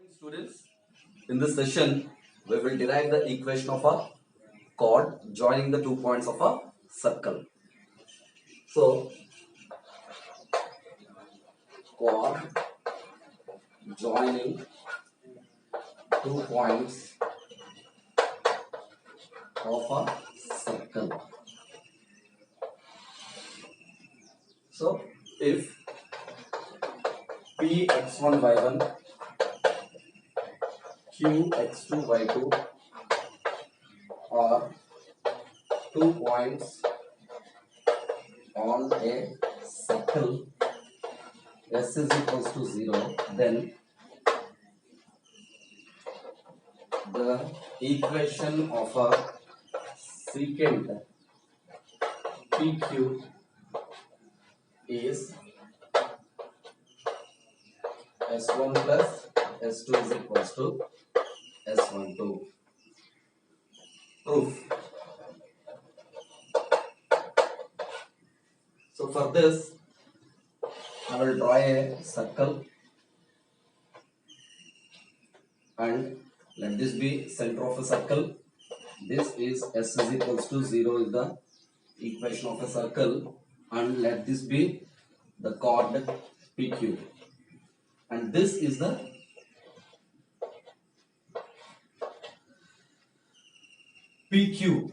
Students, in this session, we will derive the equation of a chord joining the 2 points of a circle. So, chord joining 2 points of a circle. So, if P x1 y1, Q x2 y2 are 2 points on a circle S is equals to 0, then the equation of a secant PQ is S1 plus S2 is equals to S12. Proof. So for this, I will draw a circle and let this be center of a circle. This is S is equals to 0 is the equation of a circle, and let this be the chord PQ. And this is the PQ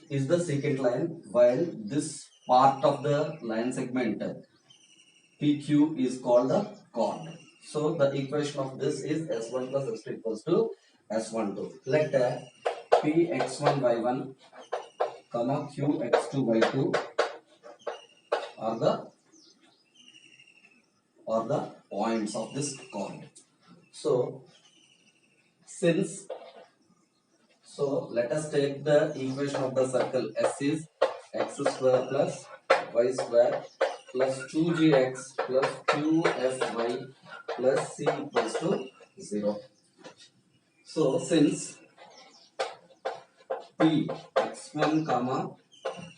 is the secant line, while this part of the line segment PQ is called the chord. So the equation of this is S1 plus S2 equals to S12. Let P x1 y1 comma Q x2 y2 are the points of this chord. So let us take the equation of the circle. S is x square plus y square plus 2gx plus 2fy plus c equals to 0. So since P x1 comma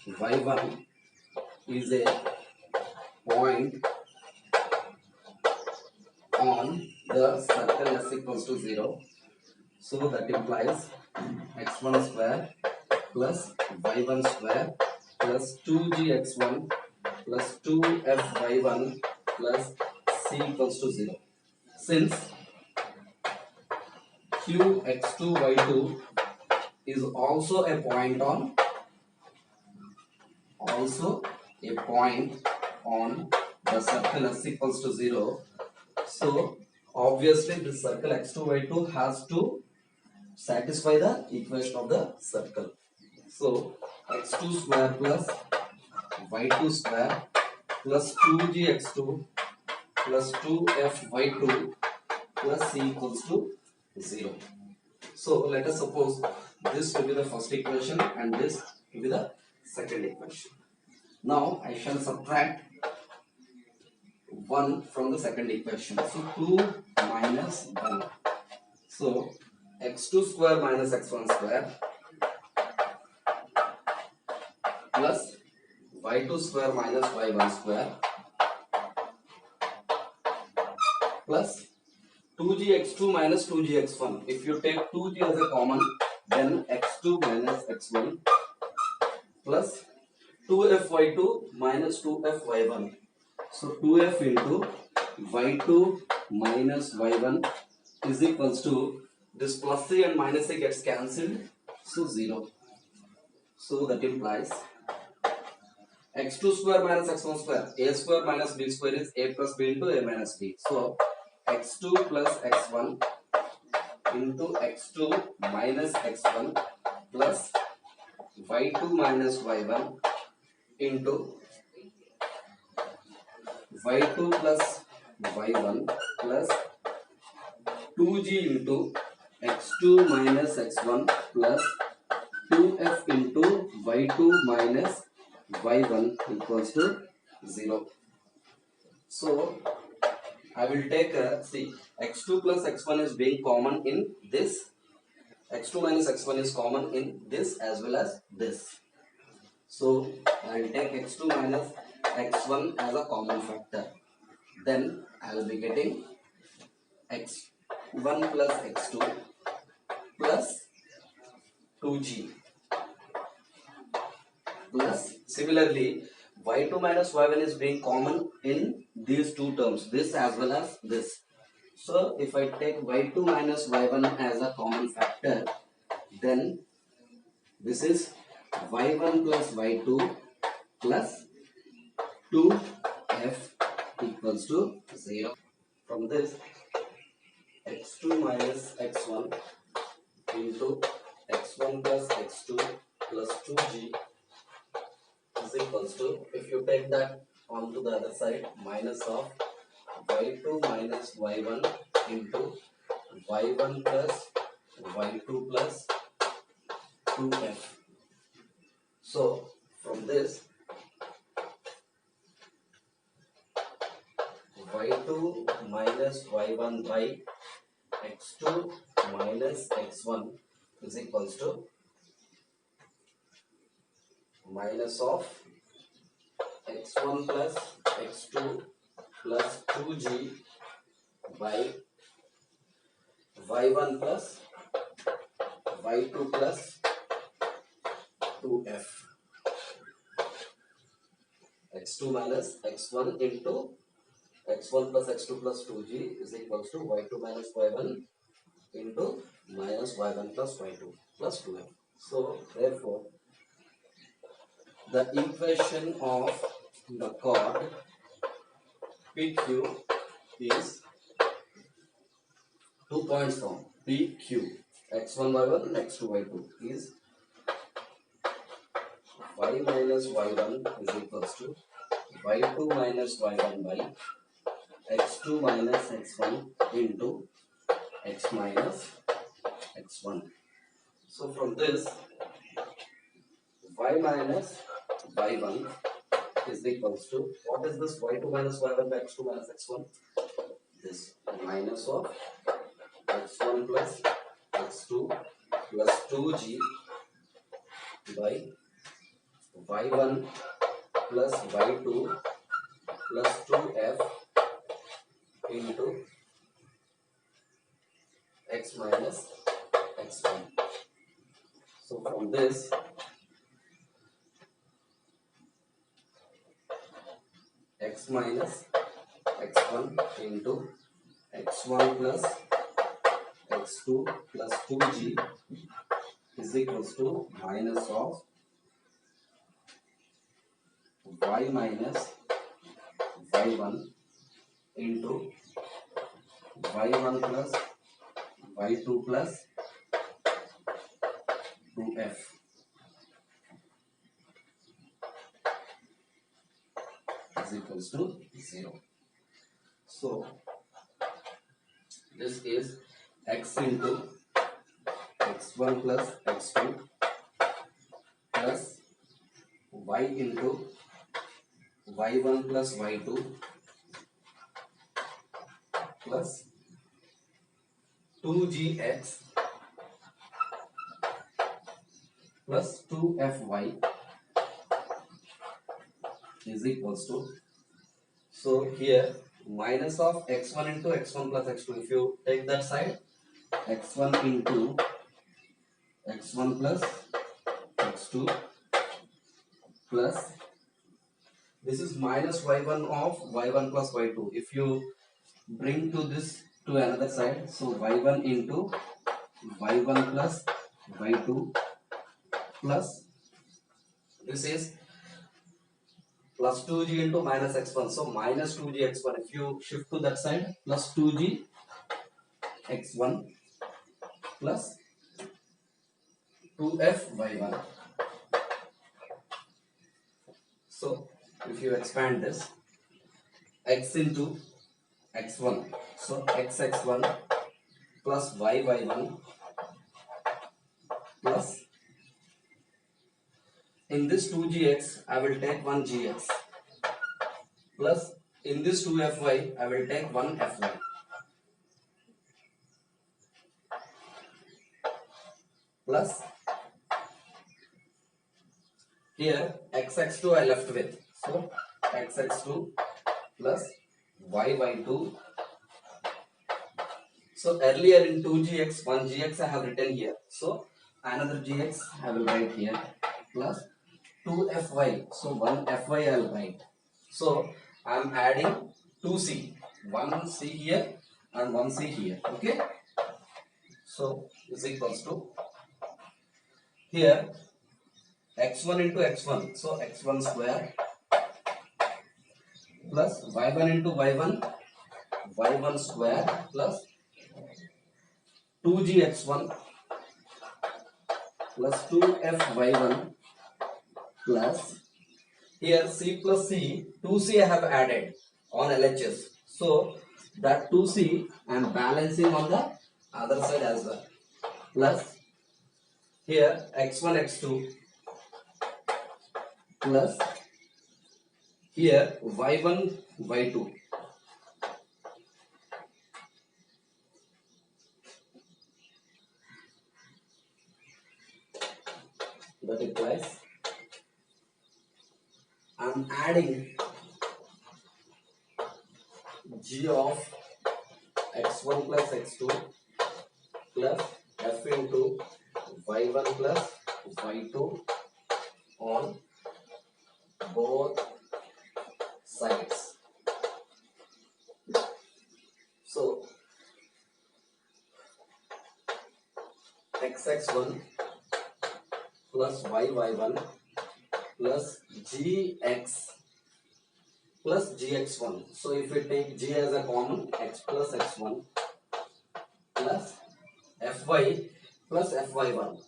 y1 is a point on the circle S equals to 0, so that implies x1 square plus y1 square plus 2gx1 plus 2fy1 plus c equals to 0. Since qx2y2 is also a point on the circle S equals to 0, so obviously this circle x2y2 has to satisfy the equation of the circle. So x2 square plus y2 square plus 2gx2 plus 2fy2 plus c equals to 0. So let us suppose this to be the first equation and this to be the second equation. Now I shall subtract 1 from the second equation. So 2 minus 1. So x2 square minus x1 square plus y2 square minus y1 square plus 2gx2 minus 2gx1. If you take 2g as a common, then x2 minus x1 plus 2fy2 minus 2fy1. So 2f into y2 minus y1 is equals to, this plus c and minus c gets cancelled, so 0. So that implies x2 square minus x1 square, a square minus b square is a plus b into a minus b. So x2 plus x1 into x2 minus x1 plus y2 minus y1 into y2 plus y1 plus 2g into x2 minus x1 plus 2f into y2 minus y1 equals to 0. So I will take see, x2 plus x1 is being common in this, x2 minus x1 is common in this as well as this. So I will take x2 minus x1 as a common factor. Then I will be getting x 1 plus x2 plus 2g plus similarly y2 minus y1 is being common in these two terms, this as well as this. So if I take y2 minus y1 as a common factor, then this is y1 plus y2 plus 2f equals to 0. From this, x2 minus x1 into x1 plus x2 plus 2g is equals to, if you take that onto the other side, minus of y2 minus y1 into y1 plus y2 plus 2f. So from this, y2 minus y1 by x2 minus x1 is equals to minus of x1 plus x2 plus 2g by y1 plus y2 plus 2f. x2 minus x1 into x1 plus x2 plus 2g is equals to y2 minus y1 into minus y1 plus y2 plus 2f. So therefore, the equation of the chord PQ is 2 points form. PQ x1 y1 and x2 y2 is y minus y1 is equals to y2 minus y1 by x2 minus x1 into x minus x1. So from this, y minus y1 is equals to, what is this y2 minus y1 by x2 minus x1? This minus of x1 plus x2 plus 2g by y1 plus y2 plus 2f into x minus x1. So from this, x minus x1 into x1 plus x2 plus 2g is equals to minus of y minus y1 into y1 plus y2 plus 2f is equals to 0. So this is x into x1 plus x2 plus y into y1 plus y2 plus 2gx plus 2fy is equals to, so here minus of x1 into x1 plus x2, if you take that side, x1 into x1 plus x2 plus, this is minus y1 of y1 plus y2, if you bring to this to another side, so y1 into y1 plus y2 plus, this is plus 2g into minus x1, so minus 2g x1, if you shift to that side, plus 2g x1 plus 2f y1. So if you expand this, x into x1, so x1 plus y1 plus, in this 2gx I will take 1 gx plus in this 2fy I will take 1 fy plus, here xx2 I left with, so xx2 plus y2, So earlier in 2gx, 1gx I have written here. So another gx I will write here plus 2fy. So 1fy I will write. So I am adding 2c. 1c here and 1c here. Okay. So is equals to here x1 into x1. So x1 square plus y1 into y1. Y1 square plus 2gx1 plus 2fy1 plus here c plus c, 2c I have added on LHS. So that 2c I am balancing on the other side as well. Plus here x1 x2 plus here y1 y2. That implies I am adding g of x1 plus x2 plus f into y1 plus y2 on both sides. So xx1 plus yy1 plus gx plus gx1. So if we take g as a common, x plus x1 plus fy plus fy1.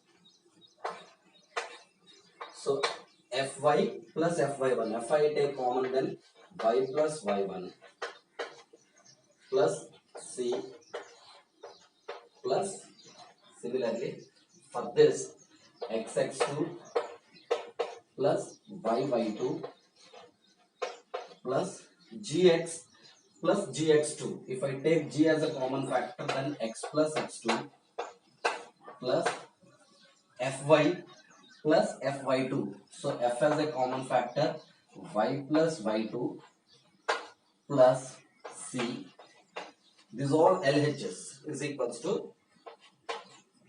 So fy plus fy1. Fy take common, then y plus y1 plus c plus similarly for this xx2 plus yy2 plus gx plus gx2. If I take g as a common factor, then x plus x2 plus fy plus fy2. So f as a common factor, y plus y2 plus c. These all LHS is equals to,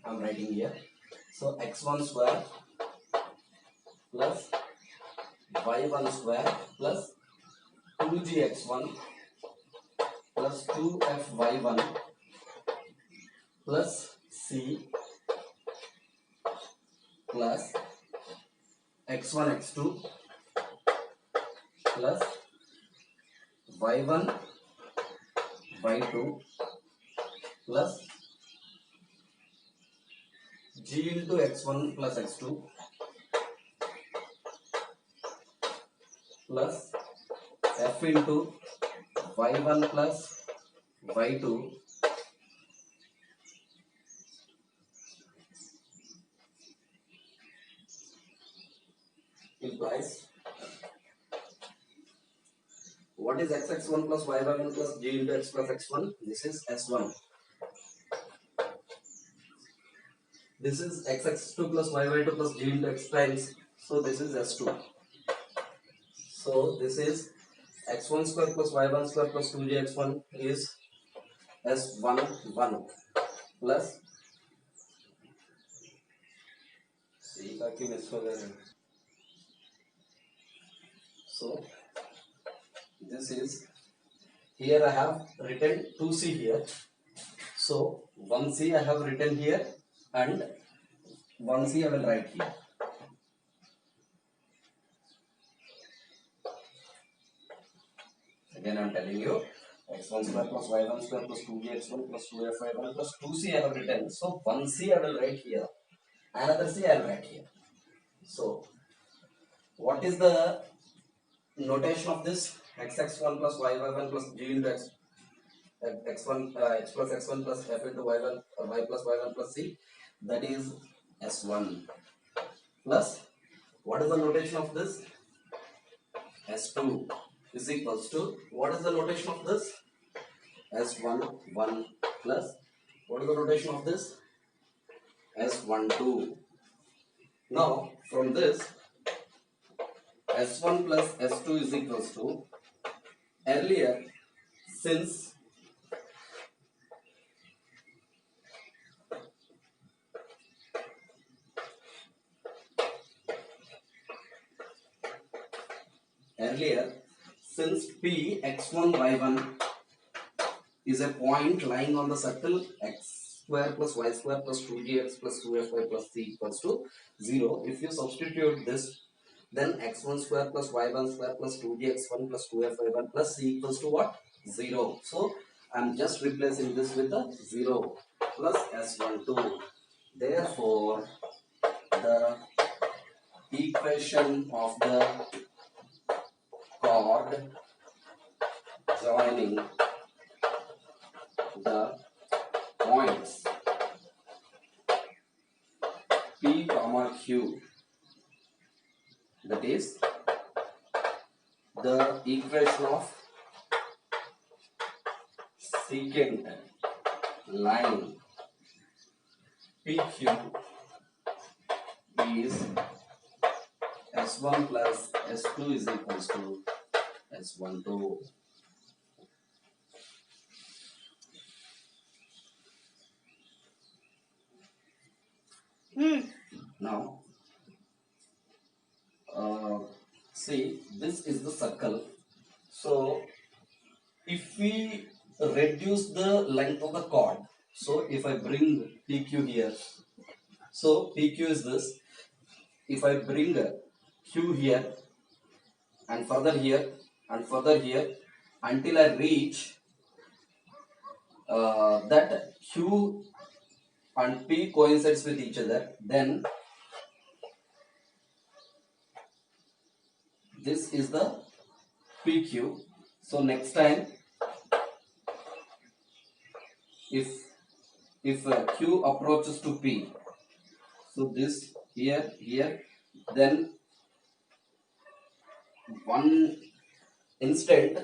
I am writing here. So x1 square plus y1 square plus 2gx1 plus 2fy1 plus c plus x1 x2 plus y1 y2 plus g into x1 plus x2 plus f into y1 plus y2 implies what is xx1 plus y1 plus g into x plus x1? This is s1. This is xx2 plus yy2 plus g into x times. So this is s2. So this is x1 square plus y1 square plus 2gx1 is s1 1 plus c का की miss हो गया. So this is, here I have written 2c here. So 1c I have written here and 1c I will write here. Again I am telling you x1 square plus y1 square plus 2gx1 plus 2fy1 plus 2c I have written. So 1c I will write here. Another c I will write here. So what is the notation of this? Xx1 plus yy1 plus g into x1 x plus x1 plus f into y1 y plus y1 plus c, that is s1 plus what is the notation of this? s2 is equals to what is the notation of this? s1 1 plus what is the notation of this? s1 2. Now from this s1 plus s2 is equals to, earlier since P x1 y1 is a point lying on the circle x square plus y square plus 2gx plus 2fy plus c equals to 0. If you substitute this, then x1 square plus y1 square plus 2gx1 plus 2fy1 plus c equals to what? 0. So I'm just replacing this with the 0 plus s12. Therefore, the equation of the chord joining the points P comma Q, that is the equation of secant line PQ is S1 plus S2 is equals to S12. Now, see, this is the circle. So, if we reduce the length of the chord, so if I bring PQ here, so PQ is this. If I bring Q here and further here and further here until I reach that Q and P coincides with each other, then this is the PQ. So next time, if Q approaches to P, so this here, then one instant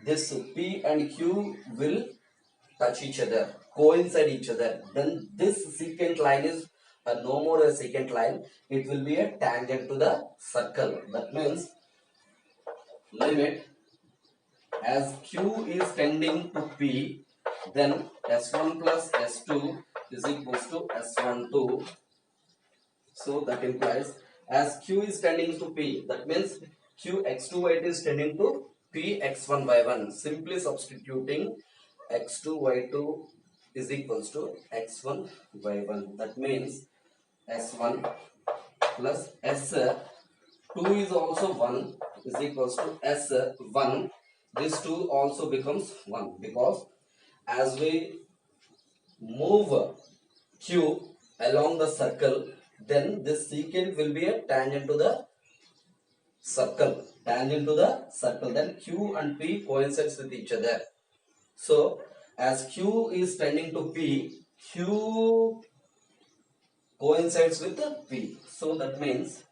this P and Q will touch each other, coincide each other. Then this secant line is no more a secant line. It will be a tangent to the circle. That means limit as Q is tending to P, then S1 plus S2 is equals to S12. So that implies as Q is tending to P, that means Q x2 y2 is tending to P x1 y1. Simply substituting x2 y2 is equals to x1 y1. That means S1 plus S2 is also 1 is equals to S1. This 2 also becomes 1 because as we move Q along the circle, then this secant will be a tangent to the circle. Tangent to the circle. Then Q and P coincides with each other. So as Q is tending to P, Q coincides with the P. So that means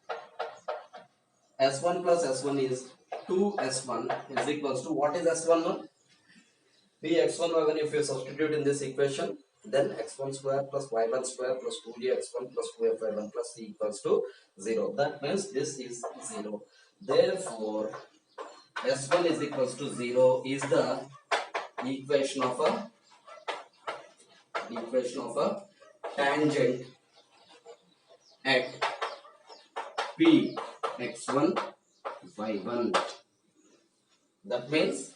S1 plus S1 is 2S1 is equals to what is S1 now? P x1 y1 if you substitute in this equation, then x1 square plus y1 square plus 2gx1 plus 2fy1 plus c equals to 0. That means this is 0. Therefore, S1 is equals to 0 is the equation of a tangent at P x1 y1. That means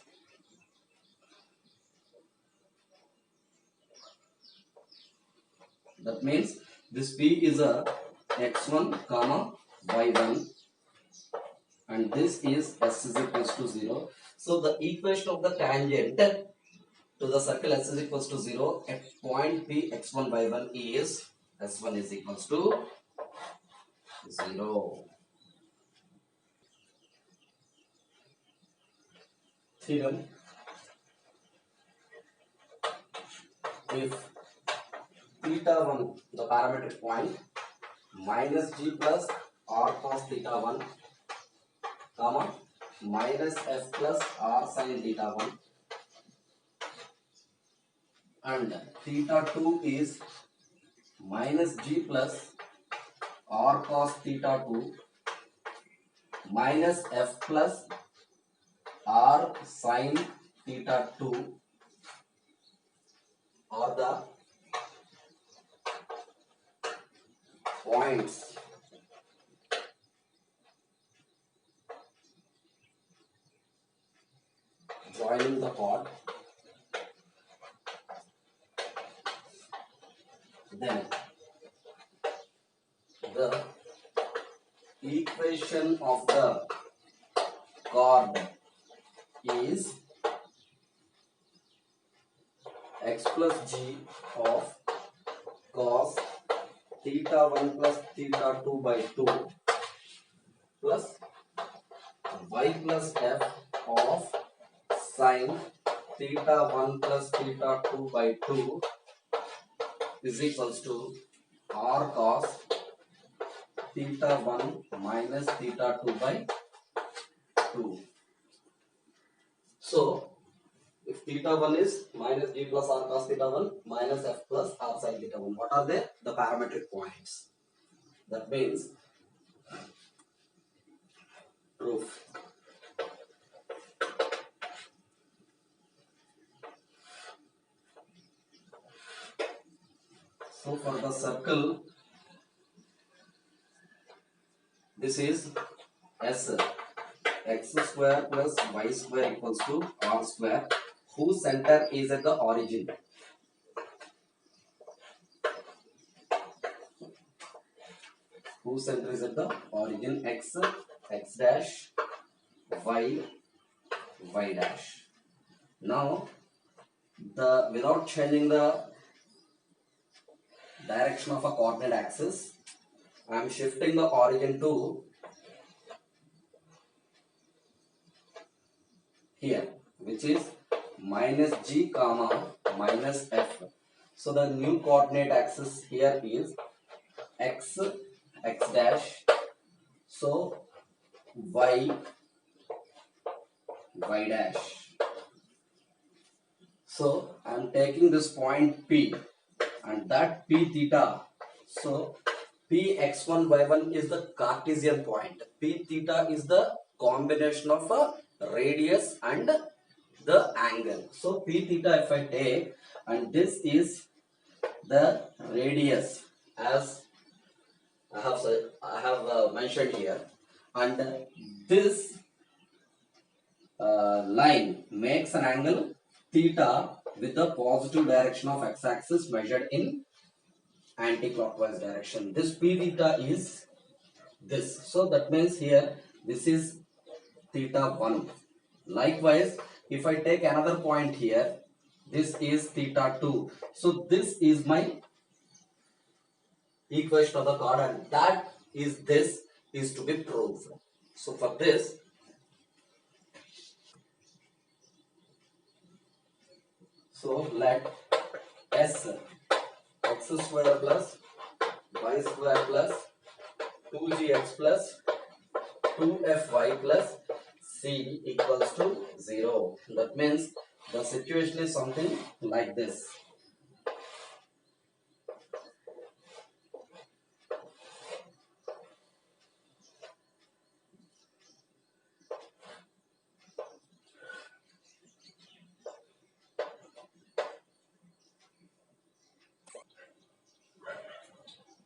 this P is a x1 comma y1 and this is S is equals to 0. So the equation of the tangent to the circle S is equals to 0 at point P x1 y1 is S1 is equals to 0. Theorem: if theta 1 the parametric point minus g plus r cos theta 1 comma minus f plus r sin theta 1 and theta 2 is minus g plus r cos theta 2 minus f plus r sin theta 2 are the points then the equation of the chord is x plus g of cos theta 1 plus theta 2 by 2 plus y plus f of sin theta 1 plus theta 2 by 2 is equals to r cos theta 1 minus theta 2 by 2. So, if theta 1 is minus g plus r cos theta 1 minus f plus r sin theta 1, what are they? The parametric points. That means proof. So for the circle, this is S x square plus y square equals to r square, whose center is at the origin. Whose center is at the origin? X, x dash, y, y dash. Now, without changing the direction of a coordinate axis, I am shifting the origin to here, which is minus g comma minus f. So the new coordinate axis here is x, x dash. So y, y dash. So I am taking this point P, and that P theta. So P x1 y1 is the Cartesian point. P theta is the combination of a radius and the angle. So P theta if I take, and this is the radius as I have mentioned here, and this line makes an angle theta with the positive direction of x-axis measured in anti-clockwise direction. This P theta is this. So that means here this is theta 1. Likewise, if I take another point here, this is theta 2. So this is my equation of the chord, and this is to be proved. So for this, so let S x square plus y square plus 2gx plus 2fy plus c equals to 0. That means the situation is something like this.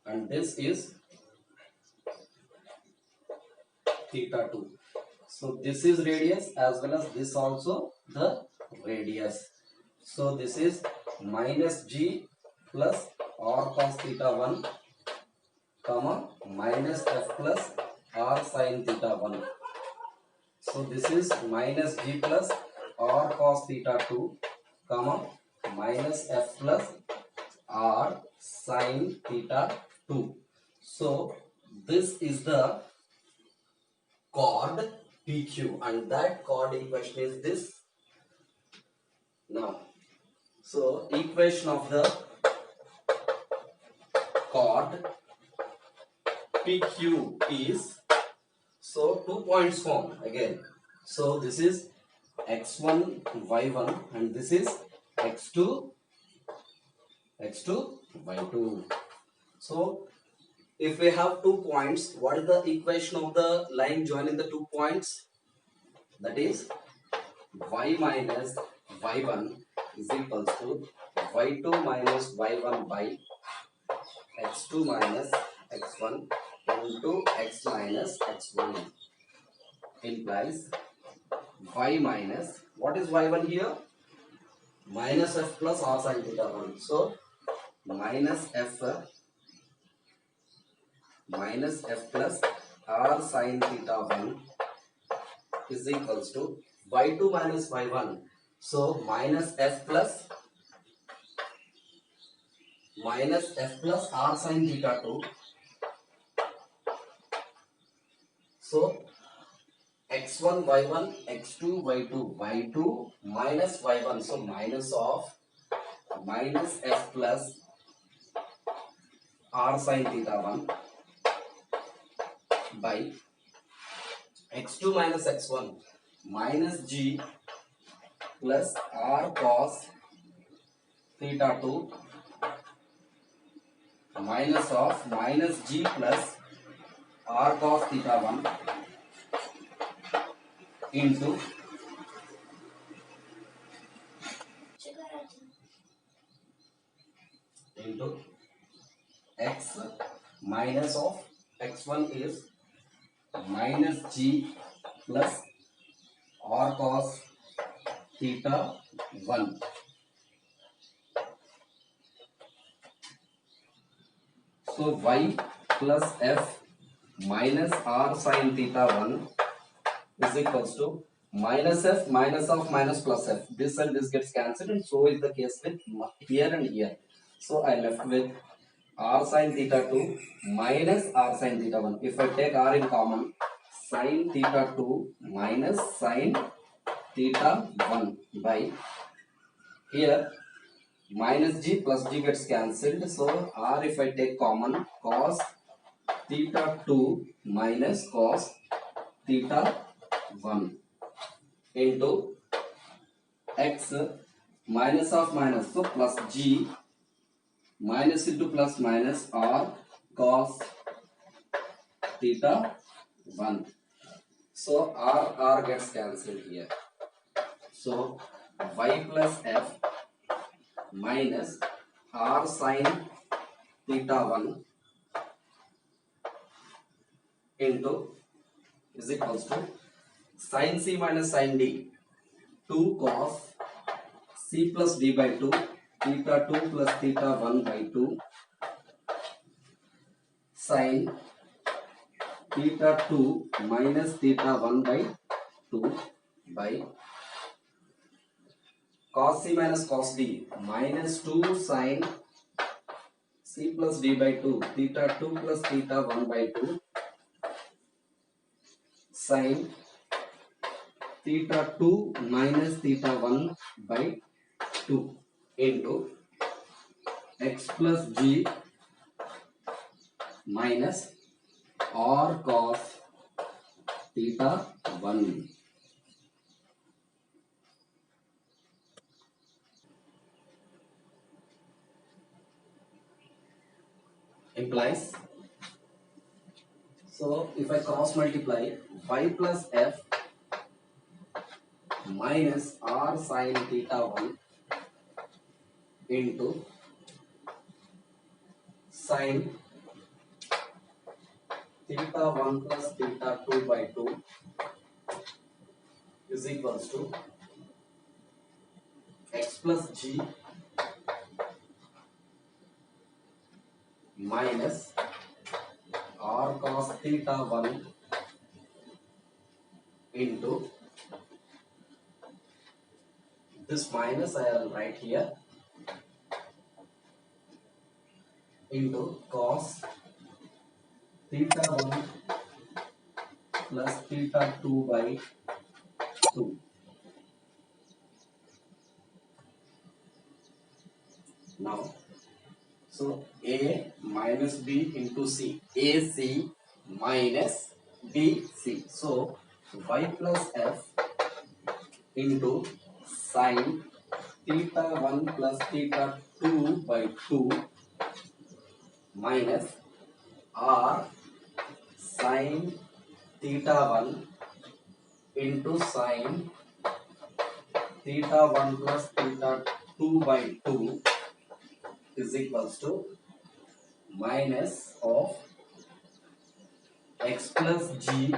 And this is theta 2. So this is radius as well as this also the radius. So this is minus g plus r cos theta 1 comma minus f plus r sin theta 1. So this is minus g plus r cos theta 2 comma minus f plus r sin theta 2. So this is the chord PQ, and that chord equation is this. Now, so equation of the chord PQ is, so 2 points form again. So this is x1 y1 and this is x2 y2. So if we have 2 points, what is the equation of the line joining the 2 points? That is y minus y1 is equals to y2 minus y1 by x2 minus x1 into x minus x1 implies y minus, what is y1 here? Minus f plus r sin theta 1. So minus f plus r sin theta 1 is equals to y2 minus y1. So minus f plus r sin theta 2. So x1 y1 x2 y2 y2 minus y1. So minus of minus f plus r sin theta 1 by x2 minus x1 minus g plus r cos theta 2 minus of minus g plus r cos theta 1 into x minus of x1 is minus g plus r cos theta 1. So y plus f minus r sin theta 1 is equals to minus f minus of minus plus f. This and this gets cancelled, and so is the case with here and here. So I left with r sin theta 2 minus r sin theta 1. If I take r in common, sin theta 2 minus sin theta 1 by here minus g plus g gets cancelled. So r if I take common, cos theta 2 minus cos theta 1 into x minus of minus, so plus g minus into plus minus r cos theta 1. So r gets cancelled here. So y plus f minus r sin theta 1 into is equals to sin c minus sin d 2 cos c plus d by 2 theta 2 plus theta 1 by 2 sin theta 2 minus theta 1 by 2 by cos c minus cos d minus 2 sin c plus d by 2 theta 2 plus theta 1 by 2 sin theta 2 minus theta 1 by 2 into x plus g minus r cos theta 1. Implies, so if I cross multiply y plus f minus r sin theta 1 into sin theta 1 plus theta 2 by 2 is equals to x plus g minus r cos theta 1 into this minus I will write here into cos theta 1 plus theta 2 by 2. Now, so a minus b into c, ac minus bc. So y plus f into sin theta 1 plus theta 2 by 2 minus r sin theta 1 into sin theta 1 plus theta 2 by 2 is equals to minus of x plus g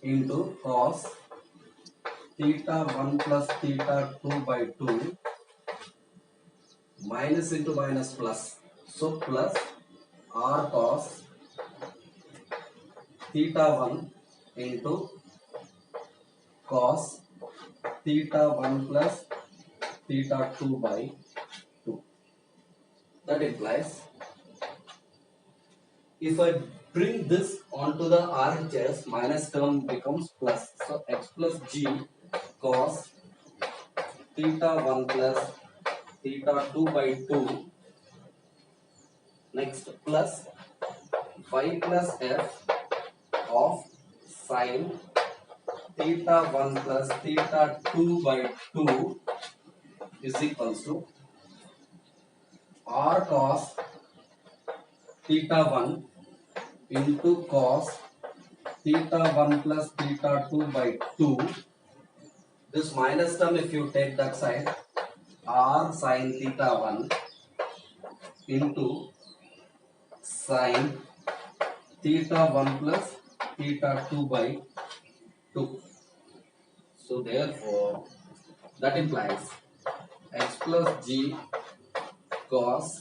into cos theta 1 plus theta 2 by 2 minus into minus plus. So plus r cos theta 1 into cos theta 1 plus theta 2 by 2. That implies if I bring this onto the RHS, minus term becomes plus. So x plus g cos theta 1 plus theta 2 by 2. Next plus y plus f of sine theta 1 plus theta 2 by 2 is equals to r cos theta 1 into cos theta 1 plus theta 2 by 2. This minus term, if you take that side, r sin theta 1 into sin theta 1 plus theta 2 by 2. So therefore, that implies x plus g cos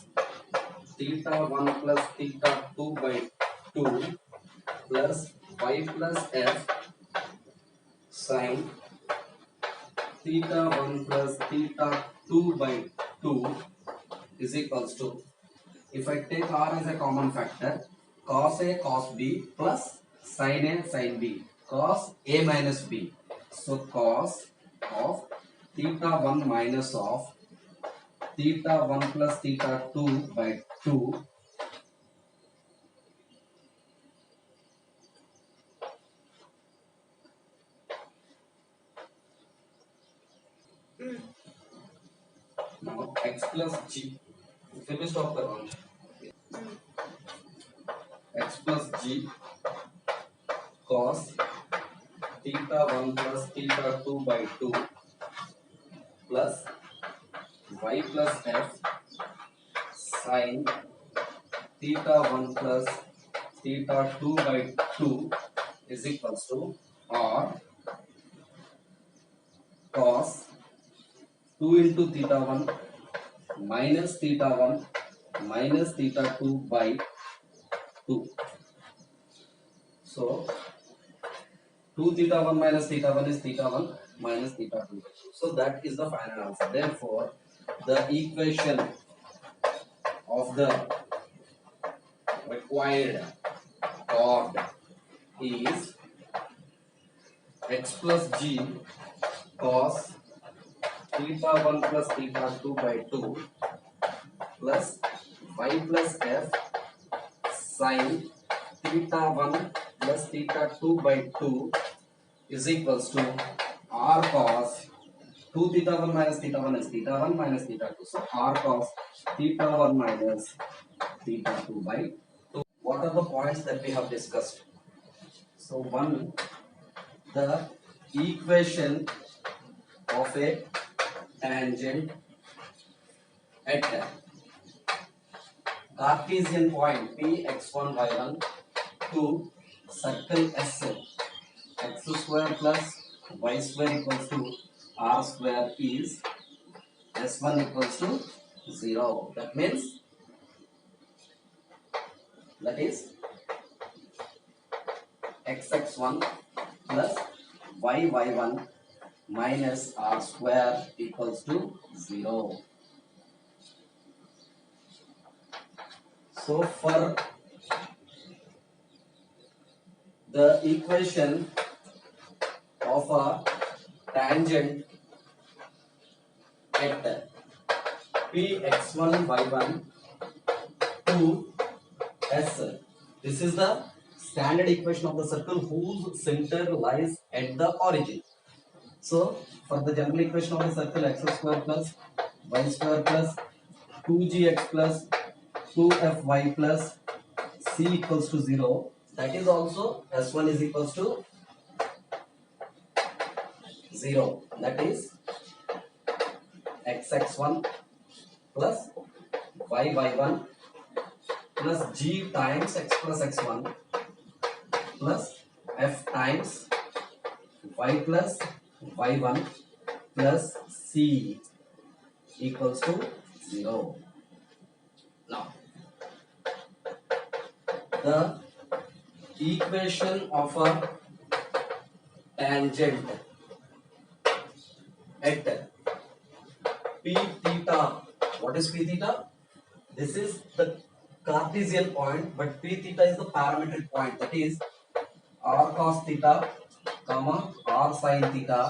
theta 1 plus theta 2 by 2 plus y plus f sin theta 1 plus theta 2 by 2 is equals to, if I take r as a common factor, cos a cos b plus sin a sin b, cos a minus b. So cos of theta 1 minus of theta 1 plus theta 2 by 2 now x plus g, finished off the round, x plus g cos theta 1 plus theta 2 by 2 plus y plus f sin theta 1 plus theta 2 by 2 is equals to r cos 2 into theta 1 minus theta 1 minus theta 2 by 2. So 2 theta 1 minus theta 1 is theta 1 minus theta 2 by 2. So that is the final answer. Therefore, the equation of the required chord is x plus g cos theta 1 plus theta 2 by 2 plus y plus f sin theta 1 plus theta 2 by 2 is equals to r cos 2 theta 1 minus theta 1 is theta 1 minus theta 2. So r cos theta 1 minus theta 2 by 2. What are the points that we have discussed? So one, the equation of a tangent at Cartesian point P x1 y1 to circle S, x square plus y square equals to r square is S1 equals to 0. That means that is xx1 plus yy1 minus r square equals to 0. So for the equation of a tangent at Px1 y1 to S, this is the standard equation of the circle whose center lies at the origin. So for the general equation of the circle, x square plus y square plus 2gx plus 2fy plus c equals to 0, that is also s1 is equals to 0. That is xx1 plus yy1 plus g times x plus x1 plus f times y plus y1 plus c equals to 0. Now, the equation of a tangent at p theta. What is p theta? This is the Cartesian point, but p theta is the parametric point. That is r cos theta, comma r sin theta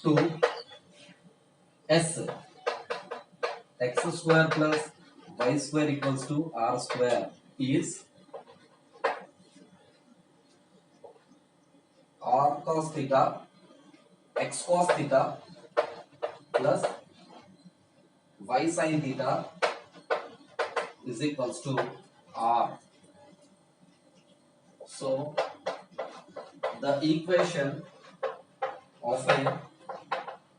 to s x square plus y square equals to r square is r cos theta x cos theta plus y sin theta is equals to r. So the equation of a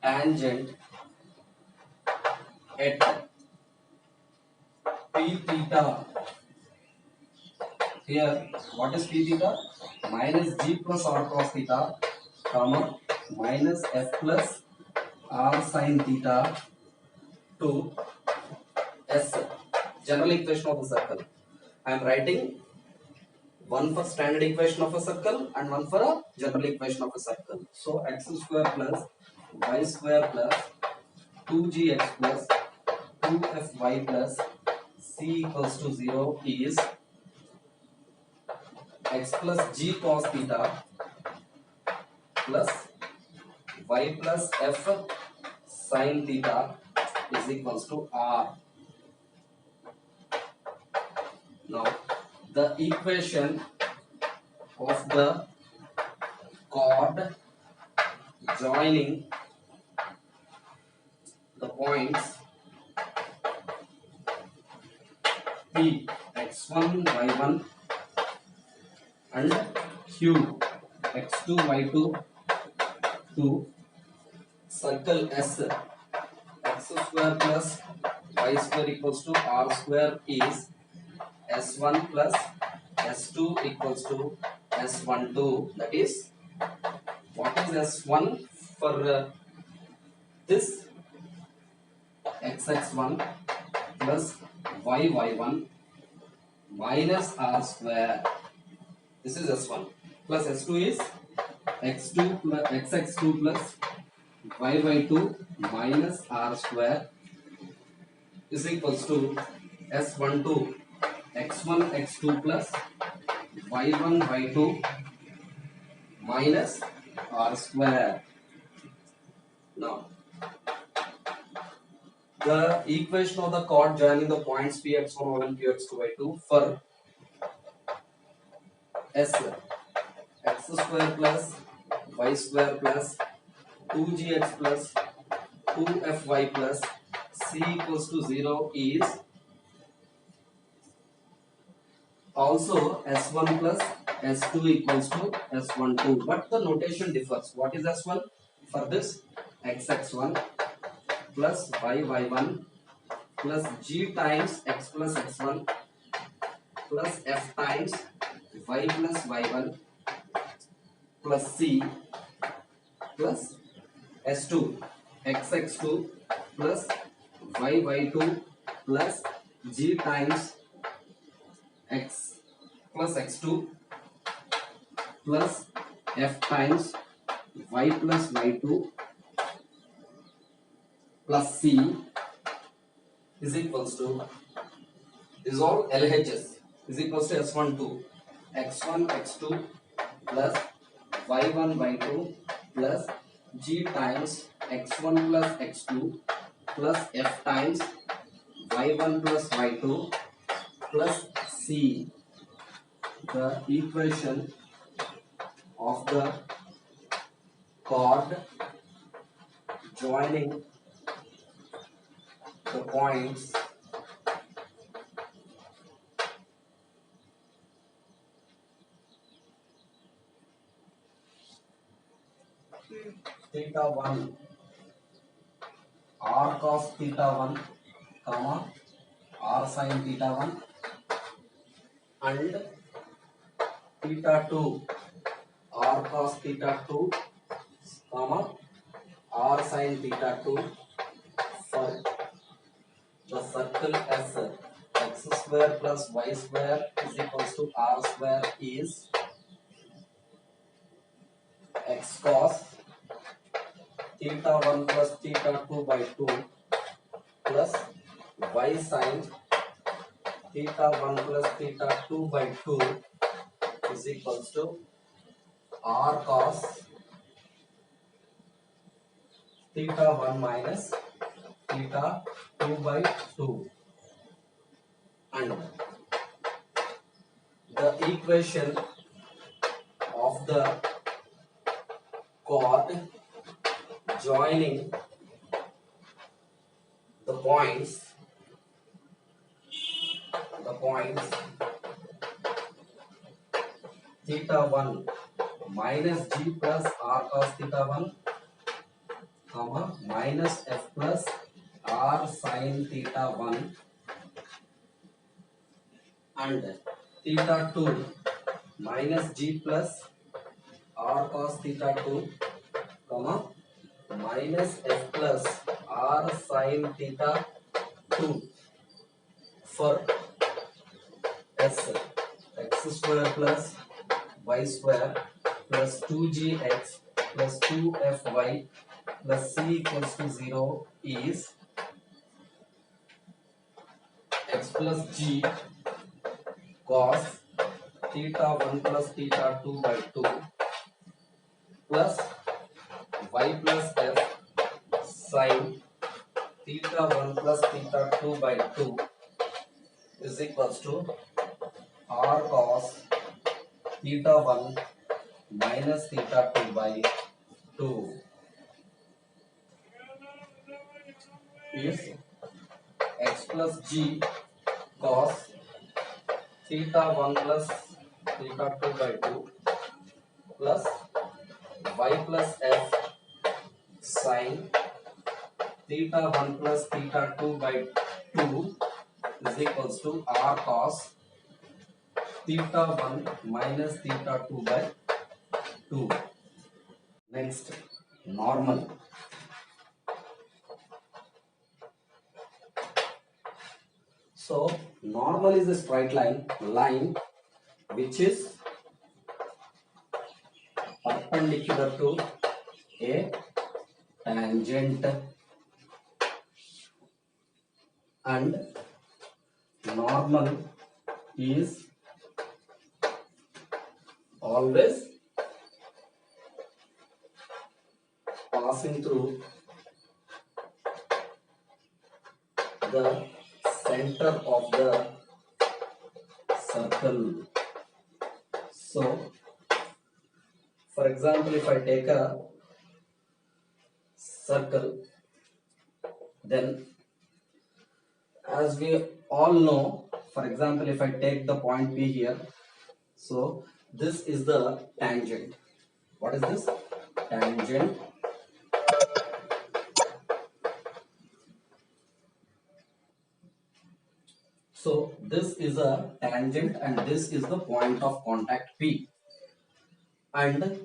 tangent at p theta, here what is p theta? Minus g plus r cos theta, comma minus f plus r sin theta to s, general equation of a circle. I am writing one for standard equation of a circle and one for a general equation of a circle. So x square plus y square plus 2gx plus 2fy plus c equals to 0 is x plus g cos theta plus y plus f sin theta is equals to r. Now the equation of the chord joining the points P x1 y1 and Q x2 y2 to circle S x square plus y square equals to r square is s1 plus s2 equals to s12. That is, what is s1 for this xx1 plus yy1 minus r square. This is s1 plus s2 is x2 plus xx2 plus yy2 minus r square is equals to s12 x1 x2 plus y1 y2 minus r square. Now the equation of the chord joining the points p x1 y1 q x2 y2 for s x square plus y square plus 2gx plus 2fy plus c equals to 0 is also s1 plus s2 equals to s12, but the notation differs. What is s1? For this xx1 plus y1 plus g times x plus x1 plus f times y plus y1 plus c plus s2 xx2 plus y2 plus g times x plus x2 plus f times y plus y2 plus c is equals to, this is all LHS, is equals to s12 x1 x2 plus y1 y2 plus g times x1 plus x2 plus f times y1 plus y2 plus c. The equation of the chord joining the points theta 1 r cos theta 1 comma r sin theta 1 and theta 2 r cos theta 2 comma r sin theta 2 for circle S, x square plus y square is equals to r square is x cos theta 1 plus theta 2 by 2 plus y sin theta 1 plus theta 2 by 2 is equals to r cos theta 1 minus theta 2 by 2, and the equation of the chord joining the points theta 1 minus g plus r cos theta 1 comma minus f plus r sin theta 1 and theta 2 minus g plus r cos theta 2 comma minus f plus r sin theta 2 for s x square plus y square plus 2gx plus 2fy plus c equals to 0 is x plus g cos theta 1 plus theta 2 by 2 plus y plus f sin theta 1 plus theta 2 by 2 is equals to r cos theta 1 minus theta 2 by 2 is x plus g cos theta 1 plus theta 2 by 2 plus y plus f sin theta 1 plus theta 2 by 2 is equals to r cos theta 1 minus theta 2 by 2. Next, normal. So normal is a straight line which is perpendicular to a tangent, and normal is always passing through the center of the circle. So for example, if I take a circle, then as we all know, for example, if I take the point P here, so this is the tangent. What is this? Tangent. So this is a tangent and this is the point of contact P. And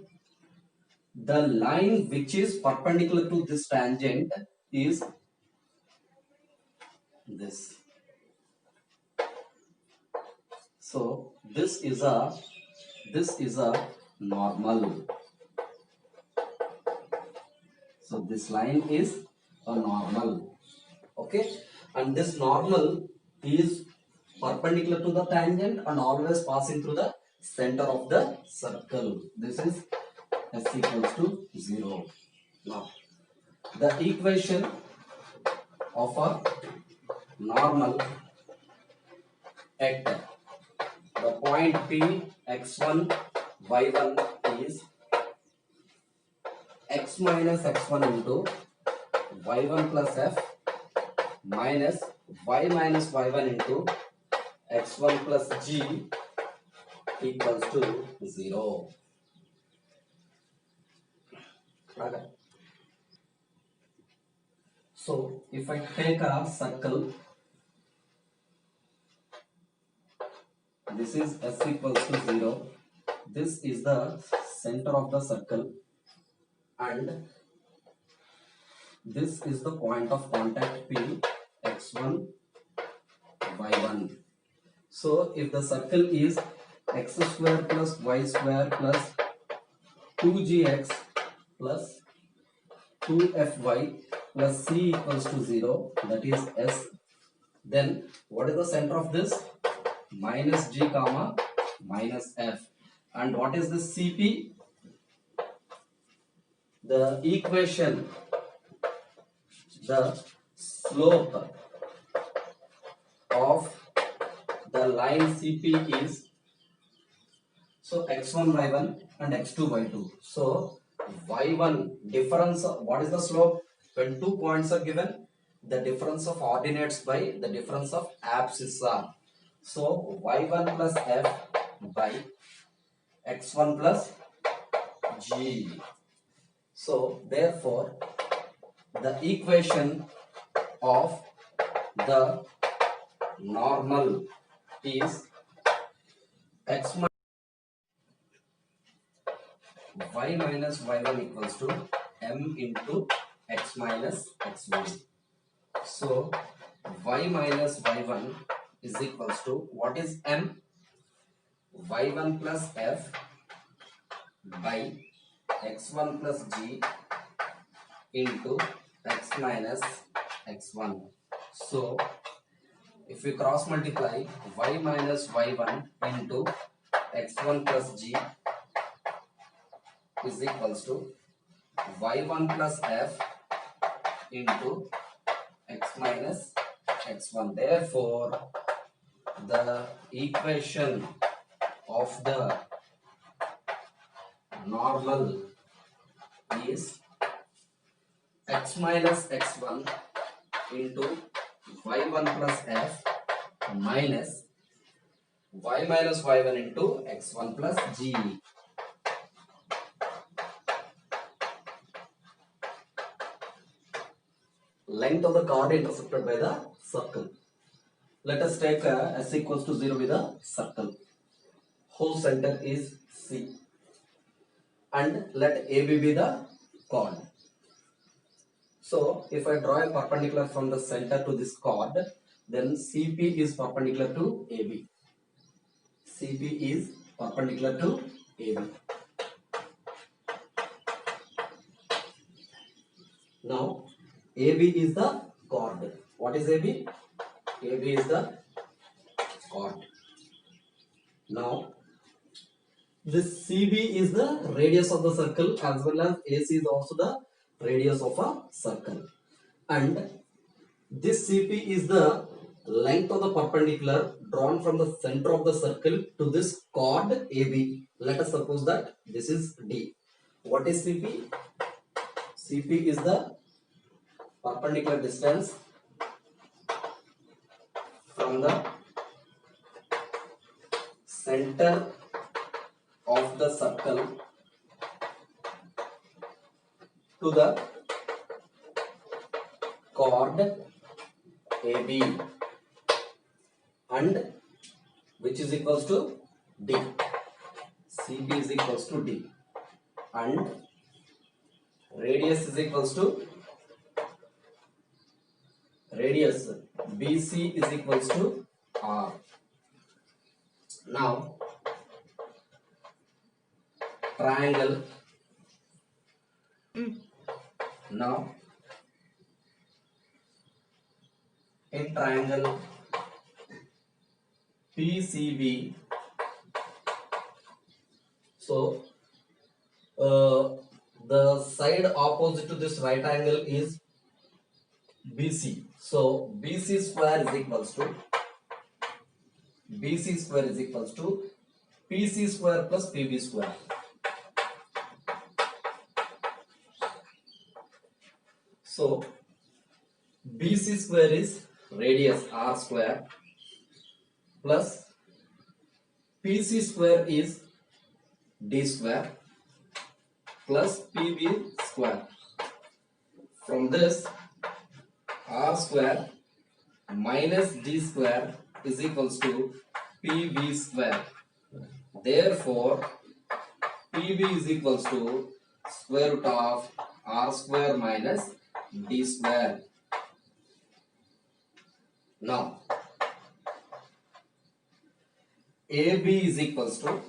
the line which is perpendicular to this tangent is this. So this is a normal. So this line is a normal. Okay, and this normal is perpendicular to the tangent and always passing through the center of the circle. This is s equals to 0. Now the equation of a normal at the point P x1 y1 is x minus x1 into y1 plus f minus y minus y1 into x1 plus g equals to 0. So if I take a circle, this is s equals to 0. This is the center of the circle and this is the point of contact P x1 y1. So if the circle is x square plus y square plus 2gx plus 2fy plus c equals to 0, that is S, then what is the center of this? Minus g comma minus f. And what is this CP? The equation, the slope of the line CP is, so x1 y1 and x2 y2. So y1 difference, what is the slope? When 2 points are given, the difference of ordinates by the difference of abscissa are. So y1 plus f by x1 plus g. So therefore the equation of the normal is x y minus y1 equals to m into x minus x1. So y minus y1 is equals to, what is m? y1 plus f by x1 plus g into x minus x1. So if we cross multiply, y minus y1 into x1 plus g is equals to y1 plus f into x minus x1. Therefore the equation of the normal is x minus x1 into y1 plus f minus y minus y1 into x1 plus g. Length of the chord intercepted by the circle. Let us take s equals to 0 with a circle. Whose center is C. And let AB be the chord. So if I draw a perpendicular from the center to this chord, then CP is perpendicular to AB. CP is perpendicular to AB. Now AB is the chord. What is AB? AB is the chord. Now this CB is the radius of the circle, as well as AC is also the radius of a circle. And this CP is the length of the perpendicular drawn from the center of the circle to this chord AB. Let us suppose that this is D. What is CP? CP is the perpendicular distance from the center of the circle to the chord AB, and which is equals to D. CP is equals to D, and radius is equals to radius BC is equals to R. Now triangle. Now in triangle PCB, so the side opposite to this right angle is BC. So BC square is equals to PC square plus PB square. So BC square is radius R square plus PC square is D square plus PB square. From this, R square minus D square is equals to PB square. Therefore, PB is equals to square root of R square minus D square. Now, AB is equals to,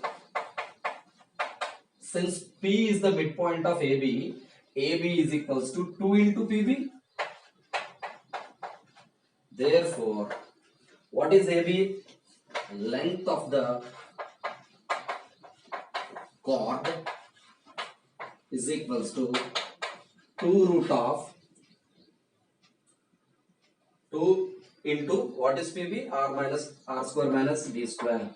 since P is the midpoint of AB, AB is equals to 2 into PB. Therefore, what is AB? Length of the chord is equals to 2 root of 2 into what is PB? R minus R square minus D square.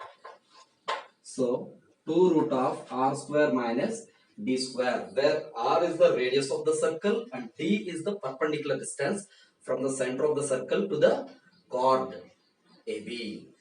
So 2 root of R square minus D square, where R is the radius of the circle and D is the perpendicular distance from the center of the circle to the chord AB.